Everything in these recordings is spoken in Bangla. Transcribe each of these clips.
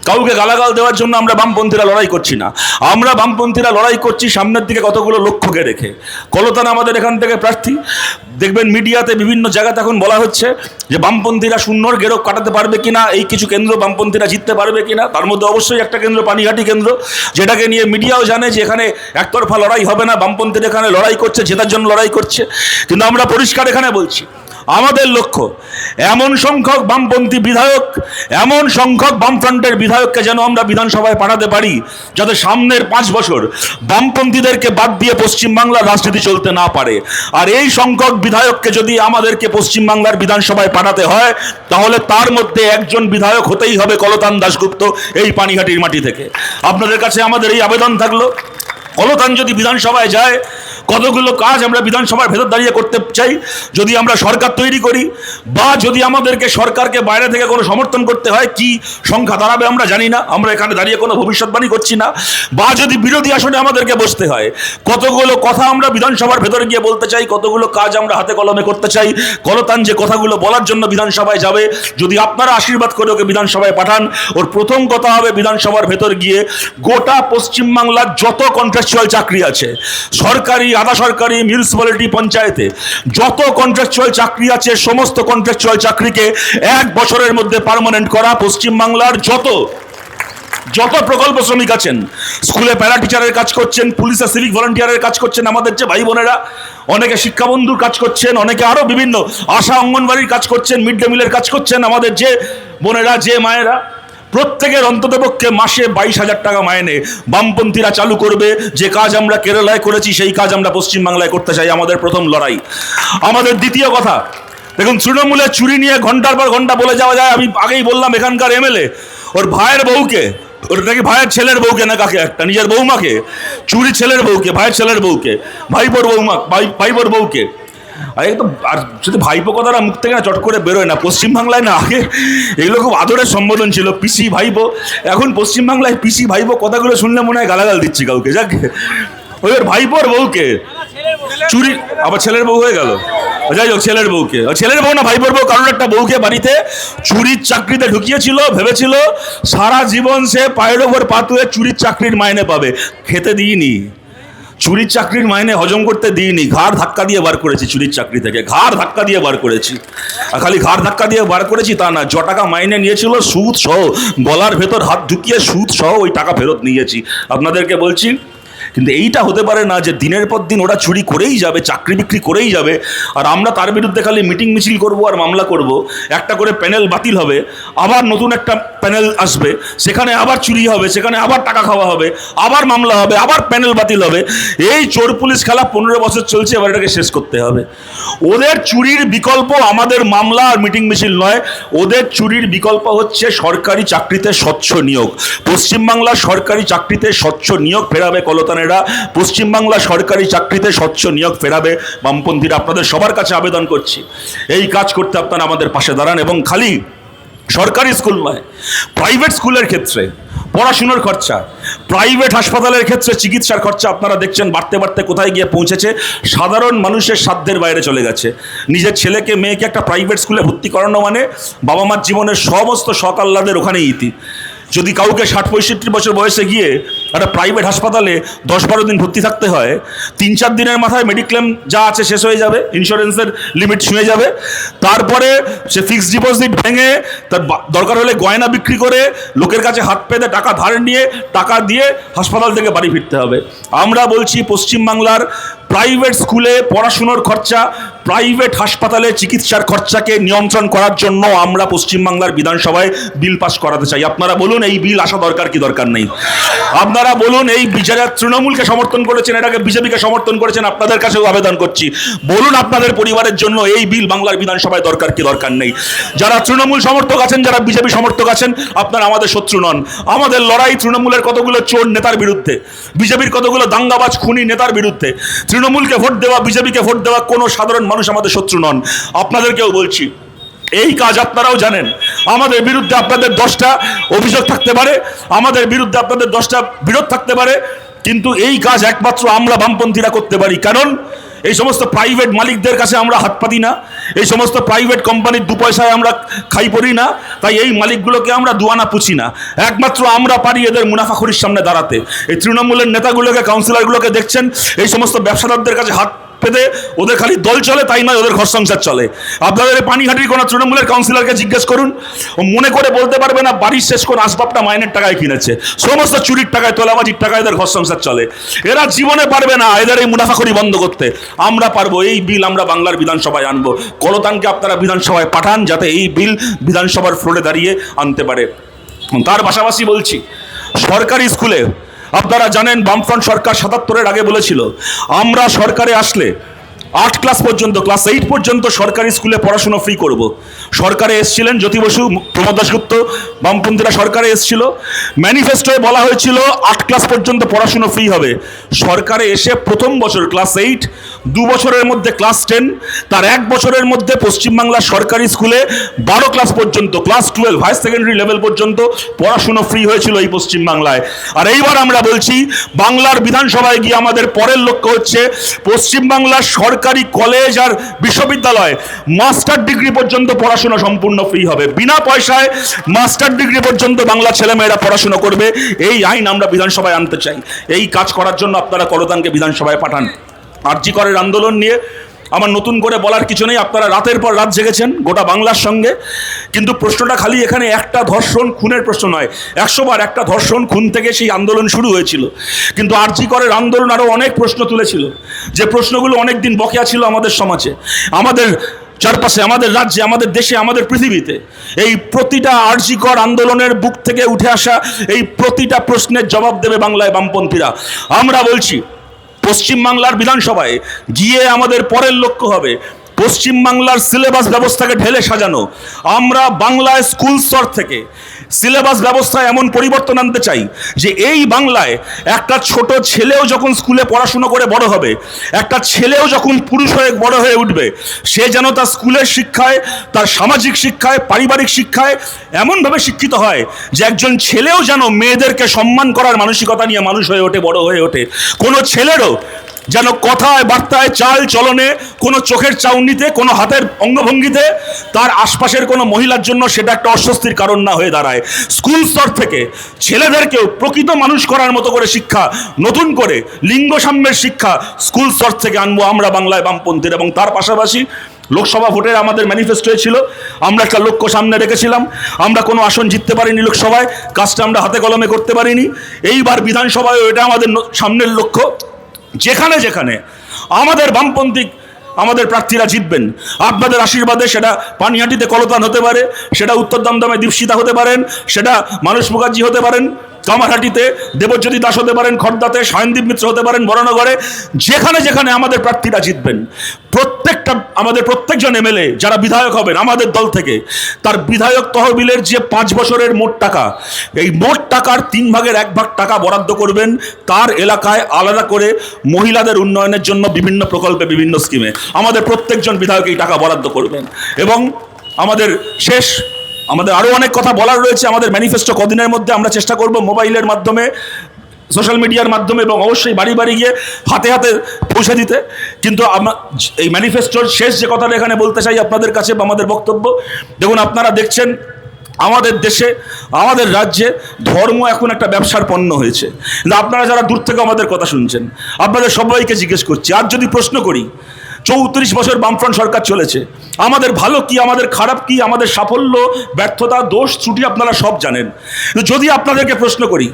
কাউকে গালাগাল দেওয়ার জন্য আমরা বামপন্থীরা লড়াই করছি না। আমরা বামপন্থীরা লড়াই করছি সামনের দিকে কতগুলো লক্ষ্যকে রেখে। কলতান আমাদের এখান থেকে প্রার্থী, দেখবেন মিডিয়াতে বিভিন্ন জায়গাতে এখন বলা হচ্ছে যে বামপন্থীরা শূন্যর গেরো কাটাতে পারবে কিনা, এই কিছু কেন্দ্র বামপন্থীরা জিততে পারবে কিনা। তার মধ্যে অবশ্যই একটা কেন্দ্র পানিহাটি কেন্দ্র, যেটাকে নিয়ে মিডিয়াও জানে যে এখানে একতরফা লড়াই হবে না, বামপন্থীরা এখানে লড়াই করছে, জেতার জন্য লড়াই করছে। কিন্তু আমরা পরিষ্কার এখানে বলছি, আমাদের লক্ষ্য এমন সংখ্যক বামপন্থী বিধায়ক, এমন সংখ্যক বামফ্রন্টের বিধায়ককে যেন আমরা বিধানসভায় পাঠাতে পারি, যাতে সামনের 5 বছর বামপন্থীদেরকে বাদ দিয়ে পশ্চিমবাংলার রাজনীতি চলতে না পারে। আর এই সংখ্যক বিধায়ককে যদি আমাদেরকে পশ্চিমবাংলার বিধানসভায় পাঠাতে হয়, তাহলে তার মধ্যে একজন বিধায়ক হতেই হবে কলতান দাশগুপ্ত, এই পানিহাটির মাটি থেকে। আপনাদের কাছে আমাদের এই আবেদন থাকলো, কলতান যদি বিধানসভায় যায়, কতগুলো কাজ আমরা বিধানসভার ভেতর দাঁড়িয়ে করতে চাই। যদি আমরা সরকার তৈরি করি, বা যদি আমাদেরকে সরকারকে বাইরে থেকে কোনো সমর্থন করতে হয়, কি সংখ্যা দাঁড়াবে আমরা জানি না, আমরা এখানে দাঁড়িয়ে কোনো ভবিষ্যৎবাণী করছি না। বা যদি বিরোধী আসনে আমাদেরকে বসতে হয়, কতগুলো কথা আমরা বিধানসভার ভেতরে গিয়ে বলতে চাই, কতগুলো কাজ আমরা হাতে কলমে করতে চাই। কলতান যে কথাগুলো বলার জন্য বিধানসভায় যাবে, যদি আপনারা আশীর্বাদ করে ওকে বিধানসভায় পাঠান, ওর প্রথম কথা হবে বিধানসভার ভেতর গিয়ে গোটা পশ্চিমবাংলার যত কন্ট্রাকচুয়াল চাকরি আছে, সরকারি, আধা সরকারি, মিউনিসিপ্যালিটি, পঞ্চায়েতে যত কন্ট্রাকচুয়াল চাকরি আছে, সমস্ত কন্ট্রাকচুয়াল চাকরিকে 1 বছরের মধ্যে পার্মানেন্ট করা। পশ্চিমবাংলার যত প্রকল্প শ্রমিক আছেন, স্কুলে প্যারা টিচারের কাজ করছেন, পুলিশে সিভিক ভলান্টিয়ারের কাজ করছেন, আমাদের যে ভাই বোনেরা, অনেকে শিক্ষাবন্ধুর কাজ করছেন, অনেকে আরো বিভিন্ন আশা অঙ্গনবাড়ির কাজ করছেন, মিড ডে মিলের কাজ করছেন, আমাদের যে বোনেরা, যে মায়েরা, প্রত্যেকের অন্ততপক্ষে মাসে 22,000 টাকা মাইনে বামপন্থীরা চালু করবে। যে কাজ আমরা কেরালায় করেছি, সেই কাজ আমরা পশ্চিমবাংলায় করতে চাই। আমাদের প্রথম লড়াই। আমাদের দ্বিতীয় কথা, দেখুন, তৃণমূলের চুরি নিয়ে ঘন্টার পর ঘন্টা বলে যাওয়া যায়। আমি আগেই বললাম, এখানকার এমএলএ ওর ভাইয়ের বউকে, ওর নাকি ভাইয়ের ছেলের বউকে, না কাকে একটা, নিজের বৌমাকে, চুরি ছেলের বউকে, ভাইয়ের ছেলের বউকে, ভাইপোর বউকে। একদম। আর যদি ভাইপো কথাটা মুখ থেকে না চট করে বেরোয় না। পশ্চিমবাংলায় না আগে এগুলো খুব আদরের সম্বোধন ছিল, পিসি ভাইপো। এখন পশ্চিমবাংলায় পিসি ভাইপো কথাগুলো শুনলে মনে হয় গালাগাল দিচ্ছি কাউকে। যাক, ওই ভাইপোর বউকে চুরি, আবার ছেলের বউ হয়ে গেল। যাই হোক, ছেলের বউকে, ছেলের বউ না ভাইপোর বউ, কারণ একটা বউকে বাড়িতে চুরির চাকরিতে ঢুকিয়েছিল, ভেবেছিল সারা জীবন সে পায়ের ওপর পা তুলে চুরির চাকরির মাইনে পাবে। খেতে দিইনি, চুরির চাকরির মাইনে হজম করতে দিইনি, ঘাড় ধাক্কা দিয়ে বার করেছি চুরির চাকরি থেকে, ঘাড় ধাক্কা দিয়ে বার করেছি। আর খালি ঘাড় ধাক্কা দিয়ে বার করেছি তা না, টাকা মাইনে নিয়েছিল সুদ সহ, গলার ভেতর হাত ঢুকিয়ে সুদ সহ ওই টাকা ফেরত নিয়েছি। আপনাদেরকে বলছি, কিন্তু এইটা হতে পারে না যে দিনের পর দিন ওরা চুরি করেই যাবে, চাকরি বিক্রি করেই যাবে, আর আমরা তার বিরুদ্ধে খালি মিটিং মিছিল করব আর মামলা করব। একটা করে প্যানেল বাতিল হবে, আবার নতুন একটা প্যানেল আসবে, সেখানে আবার চুরি হবে, সেখানে আবার টাকা খাওয়া হবে, আবার মামলা হবে, আবার প্যানেল বাতিল হবে। এই চোর পুলিশ খেলা 15 বছর চলছে, এবার এটাকে শেষ করতে হবে। ওদের চুরির বিকল্প আমাদের মামলা আর মিটিং মিছিল নয়, ওদের চুরির বিকল্প হচ্ছে সরকারি চাকরিতে স্বচ্ছ নিয়োগ। পশ্চিমবাংলার সরকারি চাকরিতে স্বচ্ছ নিয়োগ ফেরাবে কলতানের, পশ্চিমবাংলা সরকারি চাকরিতে স্বচ্ছ নিয়োগ ফেরাবে বামপন্থীরা। আপনাদের সবার কাছে আবেদন করছি, এই কাজ করতে আপনারা আমাদের পাশে দাঁড়ান। এবং খালি সরকারি স্কুল নয়, প্রাইভেট স্কুলের ক্ষেত্রে পড়াশুনোর খরচা, প্রাইভেট হাসপাতালের ক্ষেত্রে চিকিৎসার খরচা আপনারা দেখছেন বাড়তে বাড়তে কোথায় গিয়ে পৌঁছেছে। সাধারণ মানুষের সাধ্যের বাইরে চলে গেছে। নিজের ছেলেকে মেয়েকে একটা প্রাইভেট স্কুলে ভর্তি করানো মানে বাবা মার জীবনের সমস্ত শখ আহ্লাদের ওখানেই ইতি। যদি কাউকে 60-65 বছর বয়সে গিয়ে একটা প্রাইভেট হাসপাতালে 10-12 দিন ভর্তি থাকতে হয়, 3-4 দিনের মাথায় মেডিক্লেম যা আছে শেষ হয়ে যাবে, ইন্স্যুরেন্সের লিমিট ছুঁয়ে যাবে। তারপরে সে ফিক্সড ডিপোজিট ভেঙে, তার দরকার হলে গয়না বিক্রি করে, লোকের কাছে হাত পেতে টাকা ধার নিয়ে, টাকা দিয়ে হাসপাতাল থেকে বাড়ি ফিরতে হবে। আমরা বলছি, পশ্চিমবাংলার প্রাইভেট স্কুলে পড়াশুনোর খরচা, প্রাইভেট হাসপাতালে চিকিৎসার খরচাকে নিয়ন্ত্রণ করার জন্য আমরা পশ্চিমবাংলার বিধানসভায় বিল পাস করাতে চাই। আপনারা বলুন, এই বিল আসা দরকার কি দরকার নেই? আপনারা বলুন, এই যারা তৃণমূলকে সমর্থন করেছেন, এটাকে বিজেপিকে সমর্থন করেছেন, আপনাদের কাছেও আবেদন করছি, বলুন আপনাদের পরিবারের জন্য এই বিল বাংলার বিধানসভায় দরকার কি দরকার নেই? যারা তৃণমূল সমর্থক আছেন, যারা বিজেপি সমর্থক আছেন, আপনারা আমাদের শত্রু নন। আমাদের লড়াই তৃণমূলের কতগুলো চোর নেতার বিরুদ্ধে, বিজেপির কতগুলো দাঙ্গাবাজ খুনি নেতার বিরুদ্ধে। তৃণমূলকে ভোট দেওয়া, বিজেপিকে ভোট দেওয়া কোনো সাধারণ মানুষ আমাদের শত্রু নন। আপনাদেরকেও বলছি, এই কাজ আপনারাও জানেন। আমাদের বিরুদ্ধে আপনাদের 10টা অভিযোগ থাকতে পারে, আমাদের বিরুদ্ধে আপনাদের 10টা বিরোধ থাকতে পারে, কিন্তু এই কাজ একমাত্র আমরা বামপন্থীরা করতে পারি। কারণ এই সমস্ত প্রাইভেট মালিকদের কাছে আমরা হাত পাতি না, এই সমস্ত প্রাইভেট কোম্পানির দু পয়সায় আমরা খাই পড়ি না, তাই এই মালিকগুলোকে আমরা দুয়ানা পুছি না। একমাত্র আমরা পারি এদের মুনাফাখুরির সামনে দাঁড়াতে। এই তৃণমূলের নেতাগুলোকে, কাউন্সিলরগুলোকে দেখছেন এই সমস্ত ব্যবসাদারদের কাছে হাত পেতে ওদের খালি দল চলে তাই নয়, ওদের ঘর সংসার চলে। আপনাদের পানিহাটির কোনো তৃণমূলের কাউন্সিলরকে জিজ্ঞেস করুন, ও মনে করে বলতে পারবে না বাড়ির শেষ কোন আসবাবটা মাইনের টাকায় কিনেছে। সমস্ত চুরির টাকায়, তোলাবাজির টাকায় এদের ঘর সংসার চলে। এরা জীবনে পারবে না এদের এই মুনাফাখুরি বন্ধ করতে। আমরা পারবো। এই বিল আমরা বাংলার বিধানসভায় আনবো। কলতানকে আপনারা বিধানসভায় পাঠান যাতে এই বিল বিধানসভার ফ্লোরে দাঁড়িয়ে আনতে পারে। তার পাশাপাশি বলছি, সরকারি স্কুলে আপনারা জানেন বামফ্রন্ট সরকার ৭৭-এর আগে বলেছিল আমরা সরকারে আসলে 8 ক্লাস পর্যন্ত, ক্লাস 8 পর্যন্ত সরকারি স্কুলে পড়াশোনা ফ্রি করব। সরকারে এসছিলেন জ্যোতি বসু, প্রমোদ দাশগুপ্ত, বামপন্থীরা সরকারে এসছিল। ম্যানিফেস্টোয় বলা হয়েছিল 8 ক্লাস পর্যন্ত পড়াশোনা ফ্রি হবে। সরকারে এসে প্রথম বছর ক্লাস 8, 2 বছরের মধ্যে ক্লাস 10, তার 1 বছরের মধ্যে পশ্চিমবাংলার সরকারি স্কুলে 12 ক্লাস পর্যন্ত, ক্লাস 12 হায়ার সেকেন্ডারি লেভেল পর্যন্ত পড়াশোনা ফ্রি হয়েছিল এই পশ্চিমবাংলায়। আর এইবার আমরা বলছি বাংলার বিধানসভায় গিয়ে আমাদের পরের লক্ষ্য হচ্ছে পশ্চিমবাংলার সরকারি কলেজ আর বিশ্ববিদ্যালয় মাস্টার ডিগ্রি পর্যন্ত পড়াশোনা সম্পূর্ণ ফ্রি হবে। বিনা পয়সায় মাস্টার ডিগ্রি পর্যন্ত বাংলা ছেলেমেয়েরা পড়াশোনা করবে। এই আইন আমরা বিধানসভায় আনতে চাই। এই কাজ করার জন্য আপনারা কলতানকে বিধানসভায় পাঠান। আরজি করের আন্দোলন নিয়ে আমার নতুন করে বলার কিছু নেই। আপনারা রাতের পর রাত জেগেছেন গোটা বাংলার সঙ্গে, কিন্তু প্রশ্নটা খালি এখানে একটা ধর্ষণ খুনের প্রশ্ন নয়। 100 বার একটা ধর্ষণ খুন থেকে সেই আন্দোলন শুরু হয়েছিল, কিন্তু আরজি করের আন্দোলন আরও অনেক প্রশ্ন তুলেছিল, যে প্রশ্নগুলো অনেক দিন বকেয়া ছিল আমাদের সমাজে, আমাদের চারপাশে, আমাদের রাজ্যে, আমাদের দেশে, আমাদের পৃথিবীতে। এই প্রতিটা আরজি কর আন্দোলনের বুক থেকে উঠে আসা এই প্রতিটা প্রশ্নের জবাব দেবে বাংলায় বামপন্থীরা। আমরা বলছি পশ্চিমবাংলার বিধানসভায় গিয়ে আমাদের পরের লক্ষ্য হবে পশ্চিমবাংলার সিলেবাস ব্যবস্থাকে ঢেলে সাজানো। আমরা বাংলায় স্কুল স্তর থেকে সিলেবাস ব্যবস্থায় এমন পরিবর্তন আনতে চাই যে এই বাংলায় একটা ছোট ছেলেও যখন স্কুলে পড়াশুনো করে বড় হবে, একটা ছেলেও যখন পুরুষ হয়ে বড় হয়ে উঠবে, সে যেন তার স্কুলের শিক্ষায়, তার সামাজিক শিক্ষায়, পারিবারিক শিক্ষায় এমনভাবে শিক্ষিত হয় যে একজন ছেলেও যেন মেয়েদেরকে সম্মান করার মানসিকতা নিয়ে মানুষ হয়ে ওঠে, বড় হয়ে ওঠে। কোনো ছেলেরও যেন কথায়, বার্তায়, চাল চলনে, কোনো চোখের চাউনিতে, কোনো হাতের অঙ্গভঙ্গিতে তার আশপাশের কোনো মহিলার জন্য সেটা একটা অস্বস্তির কারণ না হয়ে দাঁড়ায়। স্কুল স্তর থেকে ছেলেদেরকেও প্রকৃত মানুষ করার মতো করে শিক্ষা, নতুন করে লিঙ্গ সাম্যের শিক্ষা স্কুল স্তর থেকে আনবো আমরা বাংলায় বামপন্থীর। এবং তার পাশাপাশি লোকসভা ভোটের আমাদের ম্যানিফেস্টোয় ছিল, আমরা একটা লক্ষ্য সামনে রেখেছিলাম। আমরা কোনো আসন জিততে পারিনি লোকসভায়, কাজটা আমরা হাতে কলমে করতে পারিনি। এইবার বিধানসভায় এটা আমাদের সামনের লক্ষ্য। যেখানে যেখানে আমাদের বামপন্থী আমাদের প্রার্থীরা জিতবেন আপনাদের আশীর্বাদে, সেটা পানিহাটিতে কলতান হতে পারে, সেটা উত্তর দমদমে দীপশিতা হতে পারেন, সেটা মানস মুখার্জি হতে পারেন, কামারহাটিতে দেবজ্যোতি দাস হতে পারেন, খড়দাতে সায়নদীপ মিত্র হতে পারেন, বরানগরে, যেখানে যেখানে আমাদের প্রার্থীরা জিতবেন আমাদের প্রত্যেকজন এমএলএ যারা বিধায়ক হবেন আমাদের দল থেকে, তার বিধায়ক তহবিলের যে 5 বছরের মোট টাকা, এই মোট টাকার 3 ভাগের 1 ভাগ টাকা বরাদ্দ করবেন তার এলাকায় আলাদা করে মহিলাদের উন্নয়নের জন্য বিভিন্ন প্রকল্পে, বিভিন্ন স্কিমে আমাদের প্রত্যেকজন বিধায়ক এই টাকা বরাদ্দ করবেন। এবং আমাদের আরও অনেক কথা বলার রয়েছে। আমাদের ম্যানিফেস্টো কদিনের মধ্যে আমরা চেষ্টা করব মোবাইলের মাধ্যমে, সোশ্যাল মিডিয়ার মাধ্যমে এবং অবশ্যই বাড়ি বাড়ি গিয়ে হাতে হাতে পৌঁছে দিতে। কিন্তু এই ম্যানিফেস্টোর শেষ যে কথাটা এখানে বলতে চাই আপনাদের কাছে, আমাদের বক্তব্য দেখুন, আপনারা দেখছেন আমাদের দেশে, আমাদের রাজ্যে ধর্ম এখন একটা ব্যবসার পণ্য হয়েছে। কিন্তু আপনারা যারা দূর থেকে আমাদের কথা শুনছেন, আপনাদের সবাইকে জিজ্ঞেস করছি, আর যদি প্রশ্ন করি 34 বছর বামফ্রন্ট সরকার চলেছে, আমাদের ভালো কি, আমাদের খারাপ কি, আমাদের সাফল্য, ব্যর্থতা, দোষ, ত্রুটি আপনারা সব জানেন। যদি আপনাদেরকে প্রশ্ন করি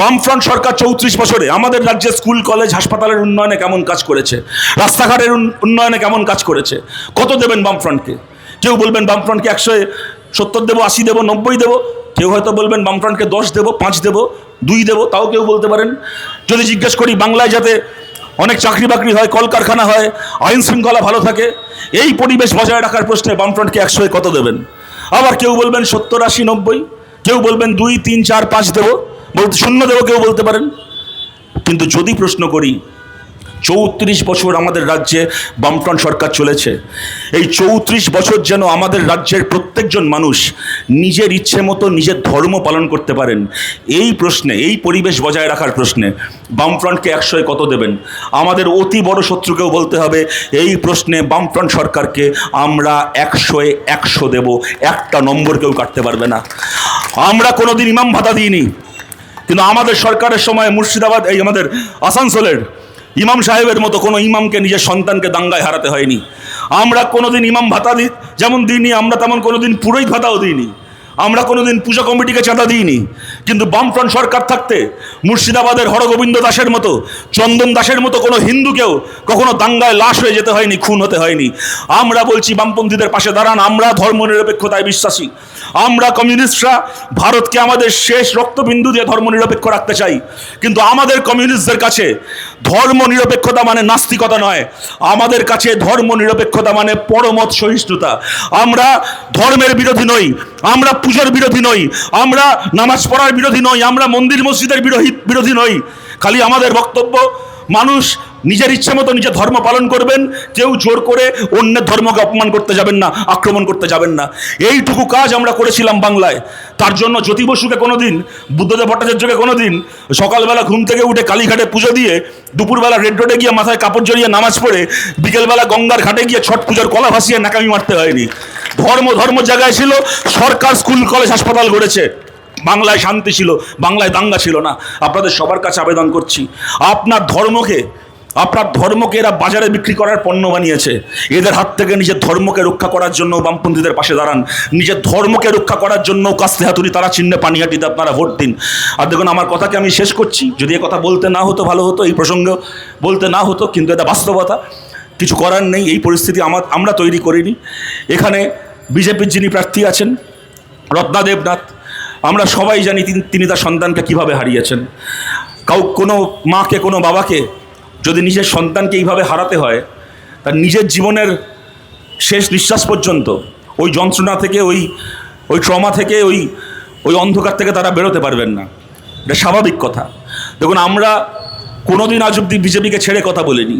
বামফ্রন্ট সরকার 34 বছরে আমাদের রাজ্যে স্কুল, কলেজ, হাসপাতালের উন্নয়নে কেমন কাজ করেছে, রাস্তাঘাটের উন্নয়নে কেমন কাজ করেছে, কত দেবেন বামফ্রন্টকে? কেউ বলবেন বামফ্রন্টকে 170 দেবো, 80 দেবো, 90 দেবো। কেউ হয়তো বলবেন বামফ্রন্টকে 10 দেবো, 5 দেবো, 2 দেবো, তাও কেউ বলতে পারেন। যদি জিজ্ঞেস করি বাংলায় যাতে অনেক চাকরি বাকরি হয়, কলকারখানা হয়, আইন শৃঙ্খলা ভালো থাকে, এই পরিবেশ বজায় রাখার প্রশ্নে বামফ্রন্টকে 100-এ কত দেবেন? আবার কেউ বলবেন 70, 80, 90, কেউ বলবেন 2, 3, 4, 5 দেবো, 0 দেবো, কেউ বলতে পারেন। কিন্তু যদি প্রশ্ন করি 34 বছর আমাদের রাজ্যে বামফ্রন্ট সরকার চলেছে। এই 34 বছর যেন আমাদের রাজ্যের প্রত্যেকজন মানুষ নিজের ইচ্ছে মতো নিজের ধর্ম পালন করতে পারেন, এই প্রশ্নে, এই পরিবেশ বজায় রাখার প্রশ্নে বামফ্রন্টকে 100-এ কত দেবেন? আমাদের অতি বড় শত্রুকেও বলতে হবে এই প্রশ্নে বামফ্রন্ট সরকারকে আমরা 100-এ 100 দেব, একটা নম্বর কেউ কাটতে পারবে না। আমরা কোনোদিন ইমাম ভাতা দিইনি, কিন্তু আমাদের সরকারের সময় মুর্শিদাবাদ, এই আমাদের আসানসোলের ইমাম সাহেবের মতো কোনো ইমামকে নিজের সন্তানকে দাঙ্গায় হারাতে হয়নি। আমরা কোনোদিন ইমাম ভাতা যেমন দিইনি, আমরা তেমন কোনোদিন পুরোহিত ভাতাও দিইনি, আমরা কোনোদিন পূজা কমিটিকে চাঁদা দিইনি। কিন্তু বামফ্রন্ট সরকার থাকতে মুর্শিদাবাদের হরগোবিন্দ দাসের মতো, চন্দন দাসের মতো কোনো হিন্দুকেও কখনো দাঙ্গায় লাশ হয়ে যেতে হয়নি, খুন হতে হয়নি। আমরা বলছি বামপন্থীদের পাশে দাঁড়ান, আমরা ধর্মনিরপেক্ষতায় বিশ্বাসী। আমরা কমিউনিস্টরা ভারতকে আমাদের শেষ রক্তবিন্দু দিয়ে ধর্মনিরপেক্ষ রাখতে চাই, কিন্তু আমাদের কমিউনিস্টদের কাছে ধর্মনিরপেক্ষতা মানে নাস্তিকতা নয়, আমাদের কাছে ধর্মনিরপেক্ষতা মানে পরমত সহিষ্ণুতা। আমরা ধর্মের বিরোধী নই, আমরা পুজোর বিরোধী নই, আমরা নামাজ পড়ার বিরোধী নই, আমরা মন্দির মসজিদের বিরোধী নই। খালি আমাদের বক্তব্য, মানুষ নিজের ইচ্ছে মতো নিজের ধর্ম পালন করবেন, কেউ জোর করে অন্যের ধর্মকে অপমান করতে যাবেন না, আক্রমণ করতে যাবেন না। এইটুকু কাজ আমরা করেছিলাম বাংলায়। তার জন্য জ্যোতি বসুকে কোনোদিন, বুদ্ধদেব ভট্টাচার্যকে কোনোদিন সকালবেলা ঘুম থেকে উঠে কালীঘাটে পুজো দিয়ে, দুপুরবেলা রেড রোডে গিয়ে মাথায় কাপড় জড়িয়ে নামাজ পড়ে, বিকেলবেলা গঙ্গার ঘাটে গিয়ে ছট পুজোর কলা ভাসিয়ে নাকামি মারতে হয়নি। ধর্ম জায়গায় ছিল, সরকার স্কুল কলেজ হাসপাতাল গড়েছে, বাংলায় শান্তি ছিল, বাংলায় দাঙ্গা ছিল না। আপনাদের সবার কাছে আবেদন করছি, আপনার ধর্মকে এরা বাজারে বিক্রি করার পণ্য বানিয়েছে। এদের হাত থেকে নিজের ধর্মকে রক্ষা করার জন্য বামপন্থীদের পাশে দাঁড়ান, নিজের ধর্মকে রক্ষা করার জন্য কাস্তে হাতুড়ি তারা চিহ্নে পানিহাটিতে আপনারা ভোট দিন। আর দেখুন, আমার কথাকে আমি শেষ করছি, যদি এ কথা বলতে না হতো ভালো হতো, এই প্রসঙ্গে বলতে না হতো, কিন্তু এটা বাস্তবতা, কিছু করার নেই। এই পরিস্থিতি আমরা তৈরি করিনি। এখানে বিজেপির যিনি প্রার্থী আছেন রত্না দেবনাথ, আমরা সবাই জানি তিনি তার সন্তানকে কিভাবে হারিয়েছেন। কোনো মাকে, কোনো বাবাকে যদি নিজের সন্তানকে এইভাবে হারাতে হয়, তার নিজের জীবনের শেষ নিঃশ্বাস পর্যন্ত ওই যন্ত্রণা থেকে, ওই ট্রমা থেকে, ওই অন্ধকার থেকে তারা বেরোতে পারবেন না। এটা স্বাভাবিক কথা। দেখুন, আমরা কোনোদিন আজ অব্দি বিজেপিকে ছেড়ে কথা বলিনি,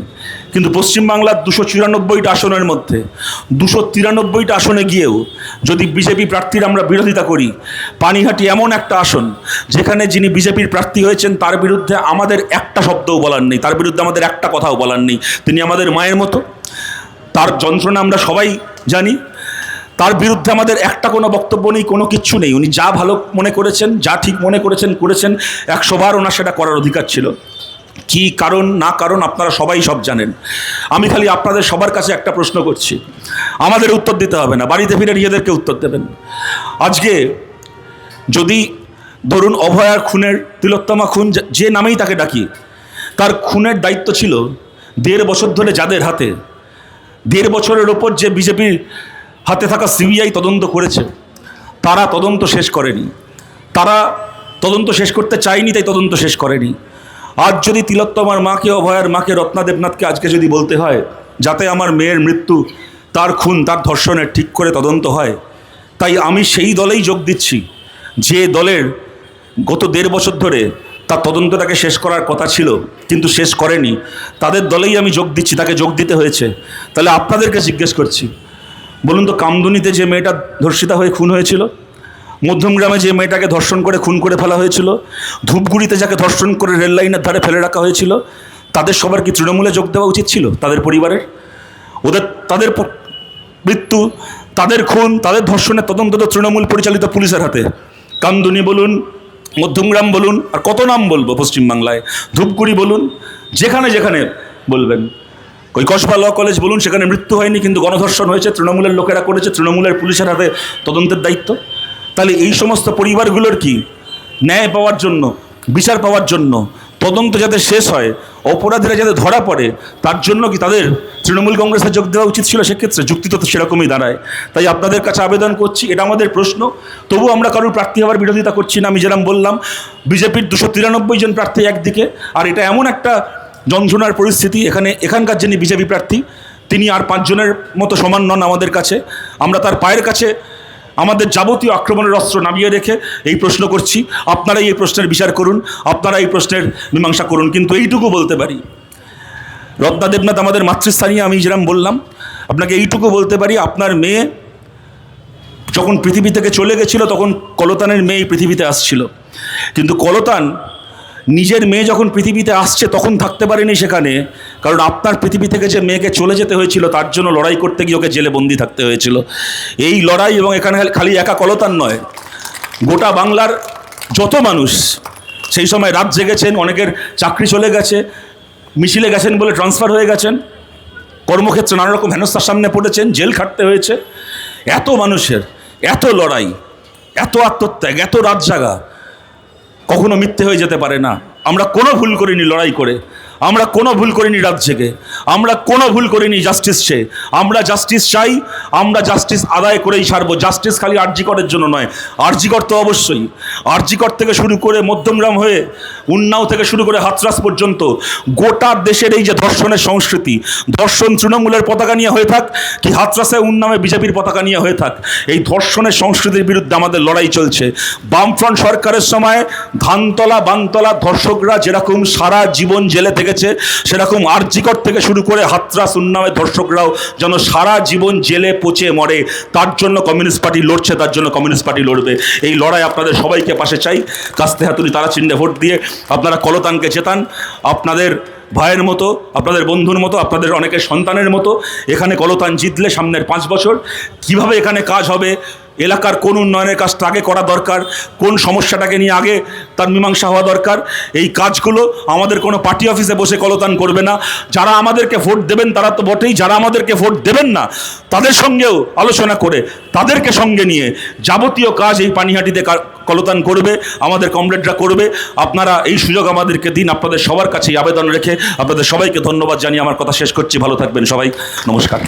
কিন্তু পশ্চিমবাংলার 294টা আসনের মধ্যে 293টা আসনে গিয়েও যদি বিজেপি প্রার্থীর আমরা বিরোধিতা করি, পানিহাটি এমন একটা আসন যেখানে যিনি বিজেপির প্রার্থী হয়েছেন তার বিরুদ্ধে আমাদের একটা শব্দও বলার নেই, তার বিরুদ্ধে আমাদের একটা কথাও বলার নেই। তিনি আমাদের মায়ের মতো, তার যন্ত্রণা আমরা সবাই জানি, তার বিরুদ্ধে আমাদের একটা কোনো বক্তব্য নেই, কোনো কিচ্ছু নেই। উনি যা ভালো মনে করেছেন, যা ঠিক মনে করেছেন 100 বার ওনার সেটা করার অধিকার ছিল। কি কারণ না কারণ আপনারা সবাই সব জানেন। আমি খালি আপনাদের সবার কাছে একটা প্রশ্ন করছি, আমাদের উত্তর দিতে হবে না, বাড়িতে ফিরে নিজেদেরকে উত্তর দেবেন। আজকে যদি ধরুন অভয়ার খুনের, তিলোত্তমা খুন, যে নামেই তাকে ডাকি, তার খুনের দায়িত্ব ছিল 1.5 বছর ধরে যাদের হাতে, 1.5 বছরের ওপর যে বিজেপির হাতে থাকা সিবিআই তদন্ত করেছে, তারা তদন্ত শেষ করেনি, তারা তদন্ত শেষ করতে চায়নি, তাই তদন্ত শেষ করেনি। আজ যদি তিলোত্তমার মাকে, অভয়ার মাকে, রত্না দেবনাথকে আজকে যদি বলতে হয় যাতে আমার মেয়ের মৃত্যু, তার খুন, তার ধর্ষণের ঠিক করে তদন্ত হয়, তাই আমি সেই দলেই যোগ দিচ্ছি যে দলের গত 1.5 বছর ধরে তার তদন্তটাকে শেষ করার কথা ছিল কিন্তু শেষ করেনি, তাদের দলেই আমি যোগ দিচ্ছি, তাকে যোগ দিতে হয়েছে। তাহলে আপনাদেরকে জিজ্ঞেস করছি, বলুন তো, কামদুনিতে যে মেয়েটা ধর্ষিতা হয়ে খুন হয়েছিল, মধ্যমগ্রামে যে মেয়েটাকে ধর্ষণ করে খুন করে ফেলা হয়েছিল, ধূপগুড়িতে যাকে ধর্ষণ করে রেল লাইনের ধারে ফেলে রাখা হয়েছিল, তাদের সবার কি তৃণমূলে যোগ দেওয়া উচিত ছিল? তাদের পরিবারের, তাদের মৃত্যু, তাদের খুন, তাদের ধর্ষণের তদন্ত তো তৃণমূল পরিচালিত পুলিশের হাতে। কামদুনি বলুন, মধ্যমগ্রাম বলুন, আর কত নাম বলবো পশ্চিমবাংলায়, ধূপগুড়ি বলুন, যেখানে যেখানে বলবেন, ওই কসবা ল কলেজ বলুন, সেখানে মৃত্যু হয়নি কিন্তু গণধর্ষণ হয়েছে, তৃণমূলের লোকেরা করেছে, তৃণমূলের পুলিশের হাতে তদন্তের দায়িত্ব। তাহলে এই সমস্ত পরিবারগুলোর কি ন্যায় পাওয়ার জন্য, বিচার পাওয়ার জন্য, তদন্ত যাতে শেষ হয়, অপরাধীরা যাতে ধরা পড়ে, তার জন্য কি তাদের তৃণমূল কংগ্রেসে যোগ দেওয়া উচিত ছিল? সেক্ষেত্রে যুক্তি তো সেরকমই দাঁড়ায়। তাই আপনাদের কাছে আবেদন করছি, এটা আমাদের প্রশ্ন, তবু আমরা কারোর প্রার্থী হওয়ার বিরোধিতা করছি না। আমি যেরকম বললাম, বিজেপির 293 জন প্রার্থী একদিকে, আর এটা এমন একটা যন্ত্রণার পরিস্থিতি, এখানকার যিনি বিজেপি প্রার্থী তিনি আর 5 জনের মতো সমান নন আমাদের কাছে। আমরা তার পায়ের কাছে আমাদের যাবতীয় আক্রমণের অস্ত্র নামিয়ে রেখে এই প্রশ্ন করছি, আপনারাই এই প্রশ্নের বিচার করুন, আপনারা এই প্রশ্নের মীমাংসা করুন। কিন্তু এইটুকু বলতে পারি, রত্না দেবনাথ আমাদের মাতৃস্থানীয়, আমি যেরকম বললাম। আপনাকে এইটুকু বলতে পারি, আপনার মেয়ে যখন পৃথিবী থেকে চলে গেছিল তখন কলতানের মেয়ে পৃথিবীতে আসছিল, কিন্তু কলতান নিজের মেয়ে যখন পৃথিবীতে আসছে তখন থাকতে পারেনি সেখানে, কারণ আপনার পৃথিবী থেকে যে মেয়েকে চলে যেতে হয়েছিল তার জন্য লড়াই করতে গিয়ে ওকে জেলে বন্দি থাকতে হয়েছিল। এই লড়াই, এবং এখানে খালি একা কলতান নয়, গোটা বাংলার যত মানুষ সেই সময় রাত জেগেছেন, অনেকের চাকরি চলে গেছে, মিছিলে গেছেন বলে ট্রান্সফার হয়ে গেছেন, কর্মক্ষেত্রে নানা রকম হেনস্থার সামনে পড়েছেন, জেল খাটতে হয়েছে। এত মানুষের এত লড়াই, এত আত্মত্যাগ, এত রাত জাগা কখনো মিথ্যে হয়ে যেতে পারে না। আমরা কোনো ভুল করিনি লড়াই করে, আমরা কোনো ভুল করিনি রাত জেগে, আমরা কোনো ভুল করিনি জাস্টিস চেয়ে। আমরা জাস্টিস চাই, আমরা জাস্টিস আদায় করেই ছাড়বো। জাস্টিস খালি আরজি করের জন্য নয়, আরজি কর তো অবশ্যই, আরজি কর থেকে শুরু করে মধ্যমগ্রাম হয়ে উন্নাও থেকে শুরু করে হাতরাস পর্যন্ত গোটা দেশের এই যে ধর্ষণের সংস্কৃতি, ধর্ষণ তৃণমূলের পতাকা নিয়ে হয়ে থাক কি হাতরাসে উন্নামে বিজেপির পতাকা নিয়ে হয়ে থাক, এই ধর্ষণের সংস্কৃতির বিরুদ্ধে আমাদের লড়াই চলছে। বামফ্রন্ট সরকারের সময় ধানতলা বানতলা ধর্ষকরা যেরকম সারা জীবন জেলে থেকেছে, সেরকম আরজি কর থেকে শুরু করে হাতরাস উন্নাওয়ের ধর্ষকরাও যেন সারা জীবন জেলে পচে মরে, তার জন্য কমিউনিস্ট পার্টি লড়ছে, তার জন্য কমিউনিস্ট পার্টি লড়বে। এই লড়াই আপনাদের সবাইকে পাশে চাই। কাস্তে হাতুড়ি তারা চিহ্নে ভোট দিয়ে আপনারা কলতানকে জেতান। আপনাদের ভাইয়ের মতো, আপনাদের বন্ধুর মতো, আপনাদের অনেকের সন্তানের মতো এখানে কলতান জিতলে সামনের 5 বছর কিভাবে এখানে কাজ হবে, এলাকার কোন উন্নয়নের কাজটা আগে করা দরকার, কোন সমস্যাটাকে নিয়ে আগে তার মীমাংসা হওয়া দরকার, এই কাজগুলো আমাদের কোনো পার্টি অফিসে বসে কলতান করবে না। যারা আমাদেরকে ভোট দেবেন তারা তো বটেই, যারা আমাদেরকে ভোট দেবেন না তাদের সঙ্গেও আলোচনা করে তাদেরকে সঙ্গে নিয়ে যাবতীয় কাজ এই পানিহাটিতে কলতান করবে, আমাদের কমরেডরা করবে। আপনারা এই সুযোগ আমাদেরকে দিন। আপনাদের সবার কাছেই আবেদন রেখে আপনাদের সবাইকে ধন্যবাদ জানিয়ে আমার কথা শেষ করছি। ভালো থাকবেন সবাই, নমস্কার।